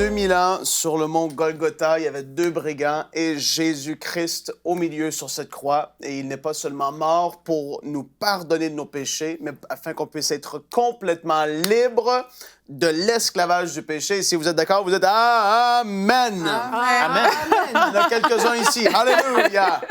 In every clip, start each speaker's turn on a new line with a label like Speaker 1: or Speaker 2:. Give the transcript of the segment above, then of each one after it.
Speaker 1: 2000 ans, sur le mont Golgotha, il y avait deux brigands et Jésus-Christ au milieu sur cette croix. Et il n'est pas seulement mort pour nous pardonner de nos péchés, mais afin qu'on puisse être complètement libre de l'esclavage du péché. Et si vous êtes d'accord, vous êtes Amen.
Speaker 2: Amen.
Speaker 1: Il y en a quelques-uns ici. Alléluia.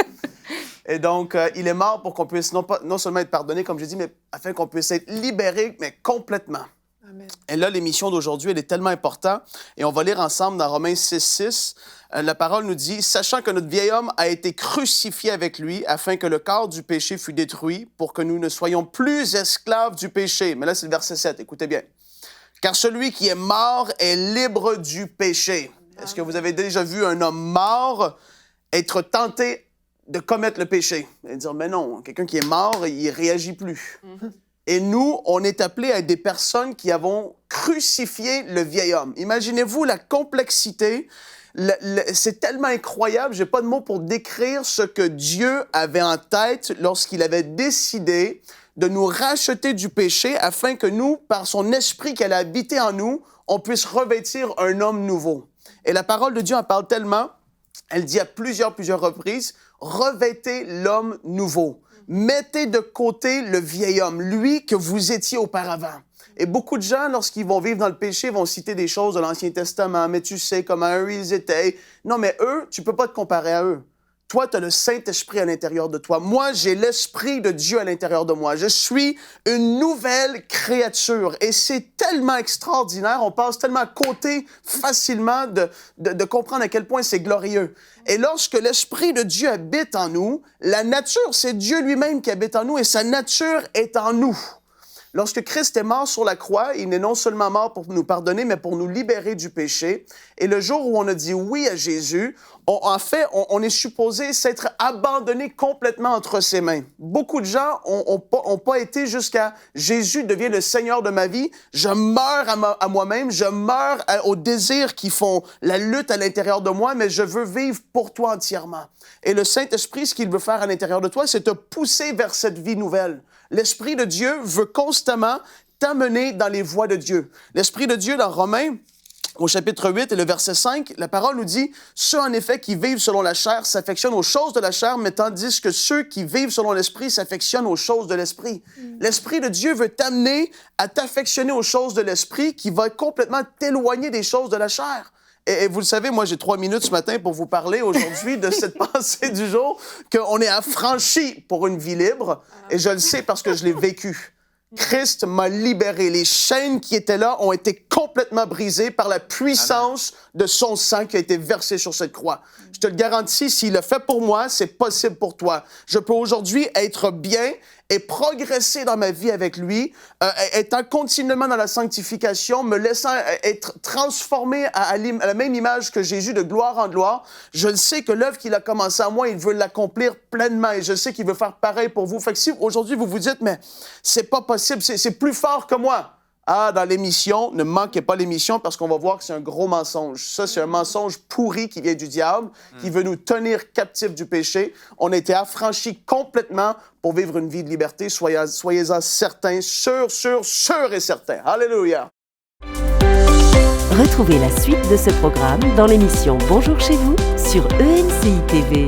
Speaker 1: Et donc, il est mort pour qu'on puisse non seulement être pardonné, comme j'ai dit, mais afin qu'on puisse être libéré, mais complètement.
Speaker 2: Amen.
Speaker 1: Et là, l'émission d'aujourd'hui, elle est tellement importante. Et on va lire ensemble dans Romains 6:6. La parole nous dit « Sachant que notre vieil homme a été crucifié avec lui, afin que le corps du péché fût détruit, pour que nous ne soyons plus esclaves du péché. » Mais là, c'est le verset 7. Écoutez bien. « Car celui qui est mort est libre du péché. » Est-ce que vous avez déjà vu un homme mort être tenté de commettre le péché? Et dire, mais non, quelqu'un qui est mort, il ne réagit plus. Et nous, on est appelés à être des personnes qui avons crucifié le vieil homme. Imaginez-vous la complexité. C'est tellement incroyable, je n'ai pas de mots pour décrire ce que Dieu avait en tête lorsqu'il avait décidé de nous racheter du péché afin que nous, par son esprit qu'elle a habité en nous, on puisse revêtir un homme nouveau. Et la parole de Dieu en parle tellement, elle dit à plusieurs reprises, « Revêtez l'homme nouveau. Mettez de côté le vieil homme, lui que vous étiez auparavant. » Et beaucoup de gens, lorsqu'ils vont vivre dans le péché, vont citer des choses de l'Ancien Testament. « Mais tu sais comment eux, ils étaient. » Non, mais eux, tu ne peux pas te comparer à eux. Toi, tu as le Saint-Esprit à l'intérieur de toi. Moi, j'ai l'Esprit de Dieu à l'intérieur de moi. Je suis une nouvelle créature. Et c'est tellement extraordinaire. On passe tellement à côté facilement de comprendre à quel point c'est glorieux. Et lorsque l'Esprit de Dieu habite en nous, la nature, c'est Dieu lui-même qui habite en nous et sa nature est en nous. Lorsque Christ est mort sur la croix, il n'est non seulement mort pour nous pardonner, mais pour nous libérer du péché. Et le jour où on a dit oui à Jésus, on est supposé s'être abandonné complètement entre ses mains. Beaucoup de gens n'ont pas été jusqu'à Jésus devient le Seigneur de ma vie. Je meurs à moi-même, je meurs aux désirs qui font la lutte à l'intérieur de moi, mais je veux vivre pour toi entièrement. Et le Saint-Esprit, ce qu'il veut faire à l'intérieur de toi, c'est te pousser vers cette vie nouvelle. L'Esprit de Dieu veut constamment t'amener dans les voies de Dieu. L'Esprit de Dieu, dans Romains, au chapitre 8 et le verset 5, la parole nous dit « Ceux, en effet, qui vivent selon la chair s'affectionnent aux choses de la chair, mais tandis que ceux qui vivent selon l'Esprit s'affectionnent aux choses de l'Esprit. » L'Esprit de Dieu veut t'amener à t'affectionner aux choses de l'Esprit qui va complètement t'éloigner des choses de la chair. Et vous le savez, moi, j'ai 3 minutes ce matin pour vous parler aujourd'hui de cette pensée du jour qu'on est affranchi pour une vie libre. Et je le sais parce que je l'ai vécu. Christ m'a libéré. Les chaînes qui étaient là ont été complètement brisées par la puissance de son sang qui a été versé sur cette croix. Je te le garantis, s'il le fait pour moi, c'est possible pour toi. Je peux aujourd'hui être bien et progresser dans ma vie avec lui, étant continuellement dans la sanctification, me laissant être transformé à la même image que Jésus, de gloire en gloire. Je le sais que l'œuvre qu'il a commencé en moi, il veut l'accomplir pleinement et je sais qu'il veut faire pareil pour vous. Fait que si aujourd'hui vous vous dites, mais c'est pas possible, c'est plus fort que moi. Dans l'émission, ne manquez pas l'émission parce qu'on va voir que c'est un gros mensonge. Ça, c'est un mensonge pourri qui vient du diable, qui veut nous tenir captifs du péché. On a été affranchis complètement pour vivre une vie de liberté. Soyez-en certains, sûr et certains. Alléluia!
Speaker 3: Retrouvez la suite de ce programme dans l'émission Bonjour chez vous sur ENCI TV.